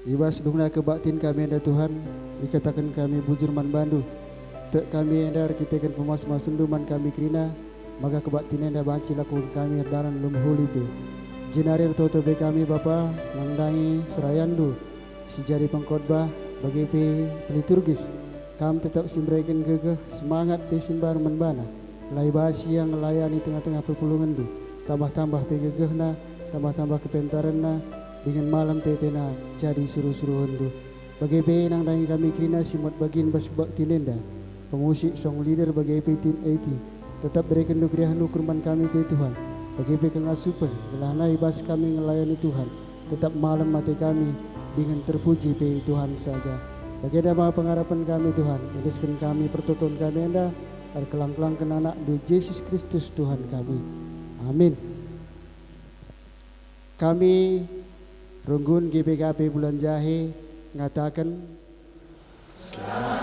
Ibas dungna kebaktin kami anda Tuhan, dikatakan kami bujur man bandu. Tek kami anda kita pemas masunduman kami kerina, maka kebaktin anda banci lakukan kami dalam lumhuli be. Jenarir toto be kami Bapa, langdangi serayandu, sejari pengkhotbah bagi pe liturgis. Kami tetap simbrekan gegeh semangat be simbar menbana. Lai basi yang melayani tengah-tengah perpulungan du. Tambah-tambah pe gegehna, tambah-tambah kepentaranna. Dengan malam petena jadi suruh-suruh hendu. Bagi pe nang dangi kami kina simot bagin bas bakti nenda. Pemusik song leader bagi pe tim 80. Tetap berikan nukrihan kurban kami pe Tuhan. Bagi pe kengasupan gelanai bas kami melayani Tuhan. Tetap malam mati kami dengan terpuji pe Tuhan saja. Bagi nama pengharapan kami Tuhan. Edeskan kami pertonton kami anda. Kelang-kelang anak du Yesus Kristus Tuhan kami. Amin. Kami Runggun GPKP Bulan Jahe ngatakan selamat